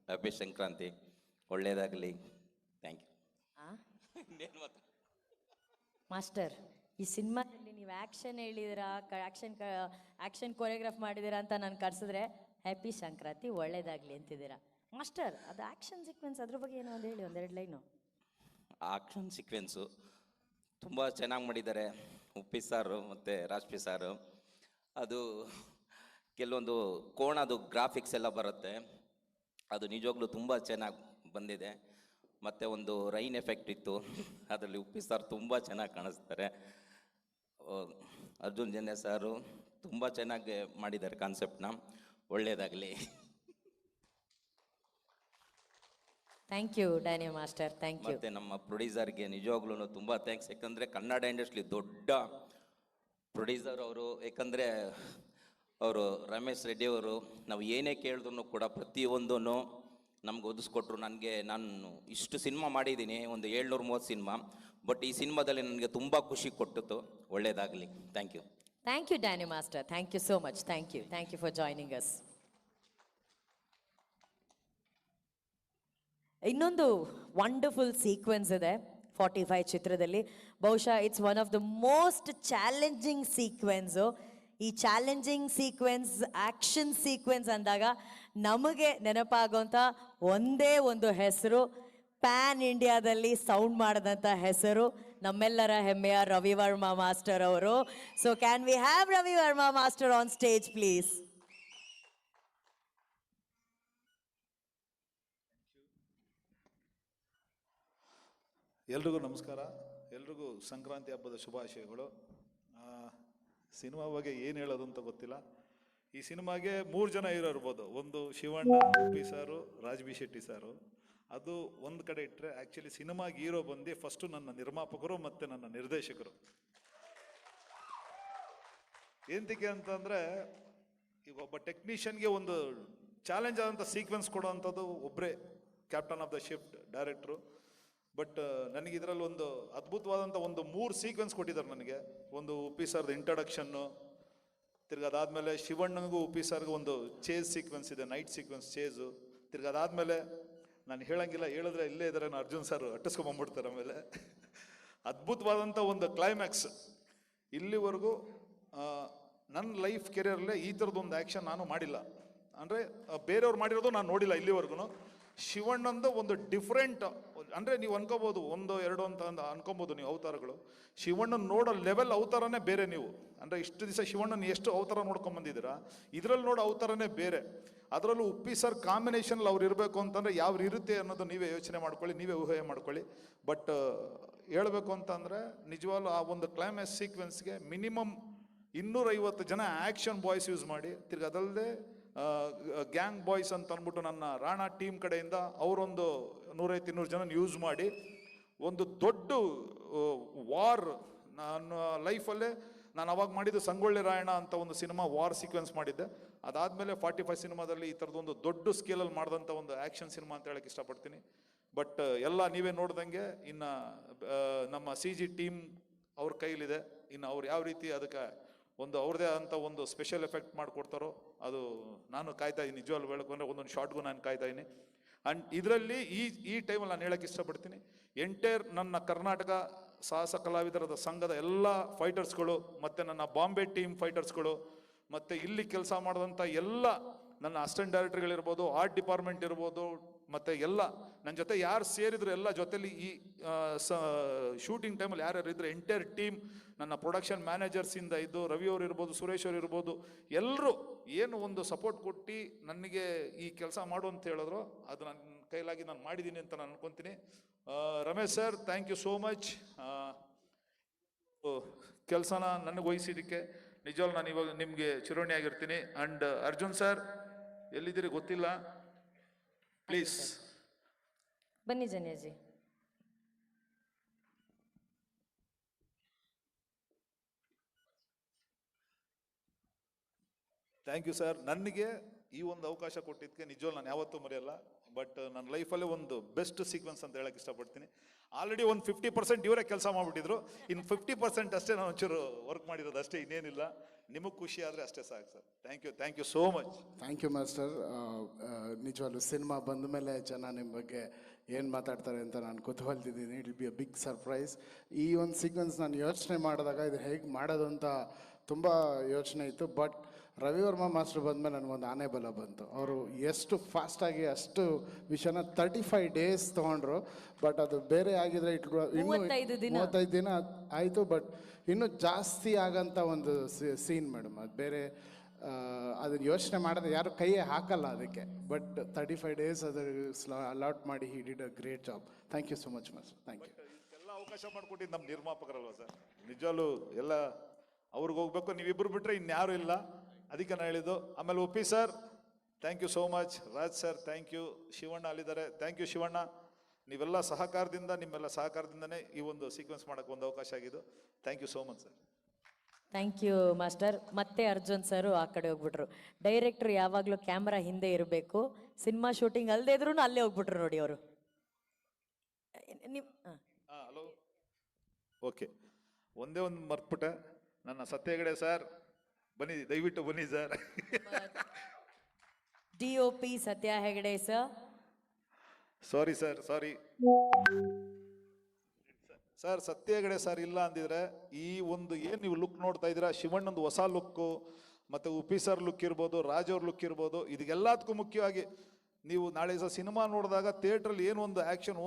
Happy Sankranti, ಒಳ್ಳೆಯದಾಗಲಿ. Thank you. ಇನ್ನೇನು ಮಾತು ಮಾಸ್ಟರ್, ಈ ಸಿನಿಮಾದಲ್ಲಿ ನೀವು ಆ್ಯಕ್ಷನ್ ಹೇಳಿದಿರಾ, ಆ್ಯಕ್ಷನ್ ಕೊರಿಯೋಗ್ರಾಫ್ ಮಾಡಿದ್ದೀರಾ ಅಂತ ನಾನು ಕರ್ಸಿದ್ರೆ ಹ್ಯಾಪಿ ಸಂಕ್ರಾಂತಿ ಒಳ್ಳೇದಾಗಲಿ ಅಂತಿದ್ದೀರಾ. ಮಾಸ್ಟರ್, ಅದು ಆ್ಯಕ್ಷನ್ ಸೀಕ್ವೆನ್ಸ್, ಅದ್ರ ಬಗ್ಗೆ ಏನೋ ಒಂದು ಹೇಳಿ, ಒಂದೆರಡು ಲೈನು. ಆಕ್ಷನ್ ಸೀಕ್ವೆನ್ಸು ತುಂಬ ಚೆನ್ನಾಗಿ ಮಾಡಿದ್ದಾರೆ ಉಪ್ಪಿ ಸಾರು ಮತ್ತು ರಾಜ್ಪಿ ಸಾರು. ಅದು ಕೆಲವೊಂದು ಕೋಣದು ಗ್ರಾಫಿಕ್ಸ್ ಎಲ್ಲ ಬರುತ್ತೆ, ಅದು ನಿಜವಾಗ್ಲೂ ತುಂಬ ಚೆನ್ನಾಗಿ ಬಂದಿದೆ. ಮತ್ತು ಒಂದು ರೈನ್ ಎಫೆಕ್ಟ್ ಇತ್ತು, ಅದರಲ್ಲಿ ಉಪ್ಪಿ ಸಾರು ತುಂಬ ಚೆನ್ನಾಗಿ ಕಾಣಿಸ್ತಾರೆ. ಅರ್ಜುನ್ ಜನ್ಯ ಸಾರು ತುಂಬ ಚೆನ್ನಾಗಿ ಮಾಡಿದ್ದಾರೆ ಕಾನ್ಸೆಪ್ಟ್ನ. ಒಳ್ಳೆಯದಾಗಲಿ. Thank you Daniel master, thank you. ಮತ್ತು ನಮ್ಮ ಪ್ರೊಡ್ಯೂಸರ್ಗೆ ನಿಜವಾಗ್ಲೂ ತುಂಬ ಥ್ಯಾಂಕ್ಸ್. ಯಾಕಂದರೆ ಕನ್ನಡ ಇಂಡಸ್ಟ್ರಿ ದೊಡ್ಡ ಪ್ರೊಡ್ಯೂಸರ್ ಅವರು. ಯಾಕಂದರೆ ಅವರು ರಮೇಶ್ ರೆಡ್ಡಿ ಅವರು ನಾವು ಏನೇ ಕೇಳಿದ್ರು ಕೂಡ ಪ್ರತಿಯೊಂದೂ ನಮ್ಗೆ ಒದಿಸ್ಕೊಟ್ರು. ನಾನು ಇಷ್ಟು ಸಿನಿಮಾ ಮಾಡಿದ್ದೀನಿ, ಒಂದು 730 ಸಿನಿಮಾ, ಬಟ್ ಈ ಸಿನಿಮಾದಲ್ಲಿ ನನಗೆ ತುಂಬ ಖುಷಿ ಕೊಟ್ಟಿತ್ತು. ಒಳ್ಳೆಯದಾಗಲಿ. Thank you. Thank you Daniel master, thank you so much. Thank you for joining us. ಇನ್ನೊಂದು ವಂಡರ್ಫುಲ್ ಸೀಕ್ವೆನ್ಸ್ ಇದೆ 45 ಚಿತ್ರದಲ್ಲಿ. ಬಹುಶಃ it's one of the most challenging sequence. ಈ ಚಾಲೆಂಜಿಂಗ್ ಸೀಕ್ವೆನ್ಸ್, ಆ್ಯಕ್ಷನ್ ಸೀಕ್ವೆನ್ಸ್ ಅಂದಾಗ ನಮಗೆ ನೆನಪಾಗೋಂಥ ಒಂದೇ ಒಂದು ಹೆಸರು, ಪ್ಯಾನ್ ಇಂಡಿಯಾದಲ್ಲಿ ಸೌಂಡ್ ಮಾಡಿದಂಥ ಹೆಸರು, ನಮ್ಮೆಲ್ಲರ ಹೆಮ್ಮೆಯ ರವಿ ವರ್ಮಾ ಮಾಸ್ಟರ್ ಅವರು. So can we have Ravi Varma master on stage please? ಎಲ್ರಿಗೂ ನಮಸ್ಕಾರ. ಎಲ್ರಿಗೂ ಸಂಕ್ರಾಂತಿ ಹಬ್ಬದ ಶುಭಾಶಯಗಳು. ಸಿನಿಮಾ ಬಗ್ಗೆ ಏನು ಹೇಳೋದು ಅಂತ ಗೊತ್ತಿಲ್ಲ. ಈ ಸಿನಿಮಾಗೆ 3 ಜನ ಹೀರೋ ಇರ್ಬೋದು. ಒಂದು ಶಿವಣ್ಣ, ಉಪ್ಪಿ ಸಾರು, ರಾಜ್ಬಿ ಶೆಟ್ಟಿ ಸಾರು. ಅದು ಒಂದು ಕಡೆ ಇಟ್ಟರೆ, ಆ್ಯಕ್ಚುಲಿ ಸಿನಿಮಾಗೆ ಹೀರೋ ಬಂದು ಫಸ್ಟು ನನ್ನ ನಿರ್ಮಾಪಕರು ಮತ್ತು ನನ್ನ ನಿರ್ದೇಶಕರು. ಎಂತಕ್ಕೆ ಅಂತಂದರೆ, ಈಗ ಒಬ್ಬ ಟೆಕ್ನಿಷಿಯನ್ಗೆ ಒಂದು ಚಾಲೆಂಜ್ ಆದಂಥ ಸೀಕ್ವೆನ್ಸ್ ಕೊಡೋವಂಥದ್ದು ಒಬ್ಬರೇ, captain of the shift director. But ನನಗೆ ಇದರಲ್ಲಿ ಒಂದು ಅದ್ಭುತವಾದಂಥ ಒಂದು 3 ಸೀಕ್ವೆನ್ಸ್ ಕೊಟ್ಟಿದ್ದಾರೆ ನನಗೆ. ಒಂದು ಉಪ್ಪಿ ಸರ್ದು ಇಂಟ್ರಡಕ್ಷನ್ನು, ತಿರ್ಗಾದಾದ್ಮೇಲೆ ಶಿವಣ್ಣನಿಗೂ ಉಪ್ಪಿ ಸರ್ಗೂ ಒಂದು ಚೇಸ್ ಸೀಕ್ವೆನ್ಸ್ ಇದೆ, ನೈಟ್ ಸೀಕ್ವೆನ್ಸ್ ಚೇಸು. ತಿರ್ಗಾದಾದ್ಮೇಲೆ ನಾನು ಹೇಳಂಗಿಲ್ಲ, ಹೇಳಿದ್ರೆ ಇಲ್ಲೇ ಇದ್ದಾರೆ ಅರ್ಜುನ್ ಸರ್ ಅಟ್ಟಿಸ್ಕೊಂಬಂದ್ಬಿಡ್ತಾರೆ. ಆಮೇಲೆ ಅದ್ಭುತವಾದಂಥ ಒಂದು ಕ್ಲೈಮ್ಯಾಕ್ಸ್. ಇಲ್ಲಿವರೆಗೂ ನನ್ನ ಲೈಫ್ ಕೆರಿಯರಲ್ಲೇ ಈ ಥರದ್ದೊಂದು ಆ್ಯಕ್ಷನ್ ನಾನು ಮಾಡಿಲ್ಲ. ಅಂದರೆ ಬೇರೆಯವ್ರು ಮಾಡಿರೋದು ನಾನು ನೋಡಿಲ್ಲ ಇಲ್ಲಿವರೆಗೂ. ಶಿವಣ್ಣಂದು ಒಂದು ಡಿಫ್ರೆಂಟ್, ಅಂದರೆ ನೀವು ಅನ್ಕೋಬೋದು 1, 2 ಅಂತ ಅನ್ಕೊಬೋದು ನೀವು ಅವತಾರಗಳು. ಶಿವಣ್ಣನ ನೋಡೋ ಲೆವೆಲ್ ಅವತಾರನೇ ಬೇರೆ. ನೀವು ಅಂದರೆ ಇಷ್ಟು ದಿವಸ ಶಿವಣ್ಣನ ಎಷ್ಟು ಅವತಾರ ನೋಡ್ಕೊಂಬಂದಿದ್ದೀರಾ, ಇದರಲ್ಲಿ ನೋಡೋ ಅವತಾರನೇ ಬೇರೆ. ಅದರಲ್ಲೂ ಉಪ್ಪಿ ಸರ್ ಕಾಂಬಿನೇಷನಲ್ಲಿ ಅವ್ರು ಇರಬೇಕು ಅಂತಂದರೆ ಯಾವ ಇರುತ್ತೆ ಅನ್ನೋದು ನೀವೇ ಯೋಚನೆ ಮಾಡ್ಕೊಳ್ಳಿ, ನೀವೇ ಊಹೆ ಮಾಡ್ಕೊಳ್ಳಿ. ಬಟ್ ಹೇಳಬೇಕು ಅಂತಂದರೆ ನಿಜವಾಗ್ಲೂ ಆ ಒಂದು ಕ್ಲೈಮ್ಯಾಕ್ಸ್ ಸೀಕ್ವೆನ್ಸ್ಗೆ ಮಿನಿಮಮ್ 250 ಜನ ಆ್ಯಕ್ಷನ್ ಬಾಯ್ಸ್ ಯೂಸ್ ಮಾಡಿ, ತಿರ್ಗಿ ಅದಲ್ಲದೆ ಗ್ಯಾಂಗ್ ಬಾಯ್ಸ್ ಅಂತ ಅಂದ್ಬಿಟ್ಟು ನನ್ನ ರಾಣಾ ಟೀಮ್ ಕಡೆಯಿಂದ ಅವರೊಂದು 150-200 ಜನ ಯೂಸ್ ಮಾಡಿ ಒಂದು ದೊಡ್ಡ ವಾರ್. ನಾನು ಲೈಫಲ್ಲೇ ನಾನು ಅವಾಗ ಮಾಡಿದ್ದು ಸಂಗೊಳ್ಳಿ ರಾಯಣ್ಣ ಅಂತ ಒಂದು ಸಿನಿಮಾ ವಾರ್ ಸೀಕ್ವೆನ್ಸ್ ಮಾಡಿದ್ದೆ. ಅದಾದಮೇಲೆ 45 ಸಿನಿಮಾದಲ್ಲಿ ಈ ಥರದೊಂದು ದೊಡ್ಡ ಸ್ಕೇಲಲ್ಲಿ ಮಾಡಿದಂಥ ಒಂದು ಆ್ಯಕ್ಷನ್ ಸಿನಿಮಾ ಅಂತ ಹೇಳಕ್ಕೆ ಇಷ್ಟಪಡ್ತೀನಿ. ಬಟ್ ಎಲ್ಲ ನೀವೇ ನೋಡ್ದಂಗೆ ಇನ್ನು ನಮ್ಮ CG ಟೀಮ್ ಅವ್ರ ಕೈಲಿದೆ. ಇನ್ನು ಅವ್ರು ಯಾವ ರೀತಿ ಅದಕ್ಕೆ ಒಂದು ಅವ್ರದ್ದೇ ಆದಂಥ ಒಂದು ಸ್ಪೆಷಲ್ ಎಫೆಕ್ಟ್ ಮಾಡಿಕೊಡ್ತಾರೋ ಅದು ನಾನು ಕಾಯ್ತಾ ಇದ್ದೀನಿ. ನಿಜವಾಗ್ಲೂ ಹೇಳಕ್ಕೆ ಅಂದರೆ ಒಂದೊಂದು ಶಾರ್ಟ್ಗೂ ನಾನು ಕಾಯ್ತಾ ಇದ್ದೀನಿ. ಆ್ಯಂಡ್ ಇದರಲ್ಲಿ ಈ ಟೈಮಲ್ಲಿ ನಾನು ಹೇಳಕ್ಕೆ ಇಷ್ಟಪಡ್ತೀನಿ, ಎಂಟೈರ್ ನನ್ನ ಕರ್ನಾಟಕ ಸಾಹಸ ಕಲಾವಿದರದ ಸಂಘದ ಎಲ್ಲ ಫೈಟರ್ಸ್ಗಳು, ಮತ್ತು ನನ್ನ ಬಾಂಬೆ ಟೀಮ್ ಫೈಟರ್ಸ್ಗಳು, ಮತ್ತು ಇಲ್ಲಿ ಕೆಲಸ ಮಾಡಿದಂಥ ಎಲ್ಲ ನನ್ನ ಅಸಿಸ್ಟೆಂಟ್ ಡೈರೆಕ್ಟರ್ಗಳಿರ್ಬೋದು, ಆರ್ಟ್ ಡಿಪಾರ್ಟ್ಮೆಂಟ್ ಇರ್ಬೋದು, ಮತ್ತು ಎಲ್ಲ ನನ್ನ ಜೊತೆ ಯಾರು ಸೇರಿದ್ರು ಎಲ್ಲ ಜೊತೆಲಿ ಈ ಶೂಟಿಂಗ್ ಟೈಮಲ್ಲಿ ಯಾರ್ಯಾರು ಇದ್ರು ಎಂಟೈರ್ ಟೀಮ್, ನನ್ನ ಪ್ರೊಡಕ್ಷನ್ ಮ್ಯಾನೇಜರ್ಸಿಂದ ಇದ್ದು ರವಿ ಅವರು ಇರ್ಬೋದು, ಸುರೇಶ್ ಅವರು ಇರ್ಬೋದು, ಎಲ್ಲರೂ ಏನು ಒಂದು ಸಪೋರ್ಟ್ ಕೊಟ್ಟು ನನಗೆ ಈ ಕೆಲಸ ಮಾಡು ಅಂತ ಹೇಳಿದ್ರು, ಅದು ನನ್ನ ಕೈಲಾಗಿ ನಾನು ಮಾಡಿದ್ದೀನಿ ಅಂತ ನಾನು ಅನ್ಕೊತೀನಿ. Ramesh sir, thank you so much. ಕೆಲಸನ ನನಗೆ ವಹಿಸಿದ್ದಕ್ಕೆ ನಿಜವಾಗ್ಲೂ ನಾನು ಇವಾಗ ನಿಮಗೆ ಚಿರೋಣಿಯಾಗಿರ್ತೀನಿ. ಆ್ಯಂಡ್ ಅರ್ಜುನ್ ಸರ್ ಎಲ್ಲಿದ್ದೀರಿ ಗೊತ್ತಿಲ್ಲ, ಪ್ಲೀಸ್ ಬನ್ನಿ ಜನ್ಯಜಿ. Thank you sir. ನನಗೆ ಈ ಒಂದು ಅವಕಾಶ ಕೊಟ್ಟಿದ್ದಕ್ಕೆ ನಿಜವಾಗ್ಲೂ ನಾನು ಯಾವತ್ತೂ ಮರೆಯಲ್ಲ. ಬಟ್ ನನ್ನ ಲೈಫಲ್ಲೇ ಒಂದು ಬೆಸ್ಟ್ ಸೀಕ್ವೆನ್ಸ್ ಅಂತ ಹೇಳಕ್ ಇಷ್ಟಪಡ್ತೀನಿ. ಆಲ್ರೆಡಿ ಒಂದು 50% ಇವರೇ ಕೆಲಸ ಮಾಡಿಬಿಟ್ಟಿದ್ರು, ಇನ್ನು 50% ಅಷ್ಟೇ ನಾನು ಒಂಚೂರು ವರ್ಕ್ ಮಾಡಿರೋದು ಅಷ್ಟೇ, ಇನ್ನೇನಿಲ್ಲ. ನಿಮಗೆ ಖುಷಿ ಆದರೆ ಅಷ್ಟೇ ಸಾಕು sir. Thank you so much. Thank you master. ನಿಜವಾಗ್ಲೂ ಸಿನಿಮಾ ಬಂದ ಮೇಲೆ ಜನ ನಿಮ್ಮ ಬಗ್ಗೆ ಏನು ಮಾತಾಡ್ತಾರೆ ಅಂತ ನಾನು ಕುತೂಹಲ್ತಿದ್ದೀನಿ. It will be a big surprise. ಈ ಒಂದು ಸೀಕ್ವೆನ್ಸ್ ನಾನು ಯೋಚನೆ ಮಾಡಿದಾಗ ಇದು ಹೇಗೆ ಮಾಡೋದು ಅಂತ ತುಂಬ ಯೋಚನೆ ಇತ್ತು. ಬಟ್ ರವಿವರ್ಮ ಮಾಸ್ಟರ್ ಬಂದಮೇಲೆ ನನಗೊಂದು ಆನೆ ಬಲ ಬಂತು. ಅವರು ಎಷ್ಟು ಫಾಸ್ಟಾಗಿ ಅಷ್ಟು ವಿಷಯನ 35 ಡೇಸ್ ತೊಗೊಂಡ್ರು. ಬಟ್ ಅದು ಬೇರೆ ಆಗಿದ್ರೆ ಇನ್ನೂ 35 ದಿನ ಆಯಿತು. ಬಟ್ ಇನ್ನೂ ಜಾಸ್ತಿ ಆಗಂತ ಒಂದು ಸೀನ್ ಮೇಡಮ್. ಅದು ಬೇರೆ ಅದನ್ನು ಯೋಚನೆ ಮಾಡಿದ್ರೆ ಯಾರು ಕೈಯೇ ಹಾಕಲ್ಲ ಅದಕ್ಕೆ. ಬಟ್ 35 ಡೇಸ್ ಅದು ಅಲಾಟ್ ಮಾಡಿ he did a great job. Thank you so much master. Thank you. ಎಲ್ಲ ಅವಕಾಶ ಮಾಡಿಕೊಟ್ಟಿದ್ದು ನಮ್ಮ ನಿರ್ಮಾಪಕರಲ್ವ ಸರ್. ನಿಜವಾಗ್ಲೂ ಎಲ್ಲ ಅವ್ರಿಗೆ ಹೋಗ್ಬೇಕು, ನೀವಿಬ್ಬರು ಬಿಟ್ಟರೆ ಇನ್ಯಾರು ಇಲ್ಲ. ಅದಕ್ಕೆ ನಾನು ಹೇಳಿದ್ದು. ಆಮೇಲೆ ಒಪ್ಪಿ sir thank you so much. Raj sir thank you. Shivanna ಅಲ್ಲಿದ್ದಾರೆ, ಥ್ಯಾಂಕ್ ಯು ಶಿವಣ್ಣ. ನೀವೆಲ್ಲ ಸಹಕಾರದಿಂದ, ನಿಮ್ಮೆಲ್ಲ ಸಹಕಾರದಿಂದನೇ ಈ ಒಂದು ಸೀಕ್ವೆನ್ಸ್ ಮಾಡೋಕ್ಕೆ ಒಂದು ಅವಕಾಶ ಆಗಿದ್ದು. Thank you so much sir. Thank you master. ಮತ್ತೆ ಅರ್ಜುನ್ ಸರ್ ಆ ಕಡೆ ಹೋಗ್ಬಿಟ್ರು. ಡೈರೆಕ್ಟರ್ ಯಾವಾಗಲೂ ಕ್ಯಾಮ್ರಾ ಹಿಂದೆ ಇರಬೇಕು, ಸಿನಿಮಾ ಶೂಟಿಂಗ್ ಅಲ್ಲದೆ ಇದ್ರೂ ಅಲ್ಲೇ ಹೋಗ್ಬಿಟ್ರು ನೋಡಿ ಅವರು. ಹಲೋ. ಓಕೆ, ಒಂದೇ ಒಂದು ಮರ್ತ್ಬಿಟ್ಟೆ. ನನ್ನ ಸತ್ಯ ಹೆಗಡೆ ಸರ್ ಬನ್ನಿ, ದಯವಿಟ್ಟು ಬನ್ನಿ ಸರ್. DOP ಸತ್ಯ Hegde sir. Sorry sir, sorry sir. ಸತ್ಯ ಹೆಗಡೆ ಸರ್ ಇಲ್ಲ ಅಂದಿದ್ರೆ ಈ ಒಂದು ಏನು ನೀವು ಲುಕ್ ನೋಡ್ತಾ ಇದ್ದೀರಾ, ಶಿವಣ್ಣಂದು ಹೊಸ ಲುಕ್ಕು, ಮತ್ತು ಉಪಿ ಸರ್ ಲುಕ್ ಇರ್ಬೋದು, ರಾಜ್ ಅವ್ರ ಲುಕ್ ಇರ್ಬೋದು, ಇದಕ್ಕೆಲ್ಲದಕ್ಕೂ ಮುಖ್ಯವಾಗಿ ನೀವು ನಾಳೆ ಸಿನಿಮಾ ನೋಡಿದಾಗ ಥಿಯೇಟ್ರಲ್ಲಿ ಏನು ಒಂದು ಆ್ಯಕ್ಷನ್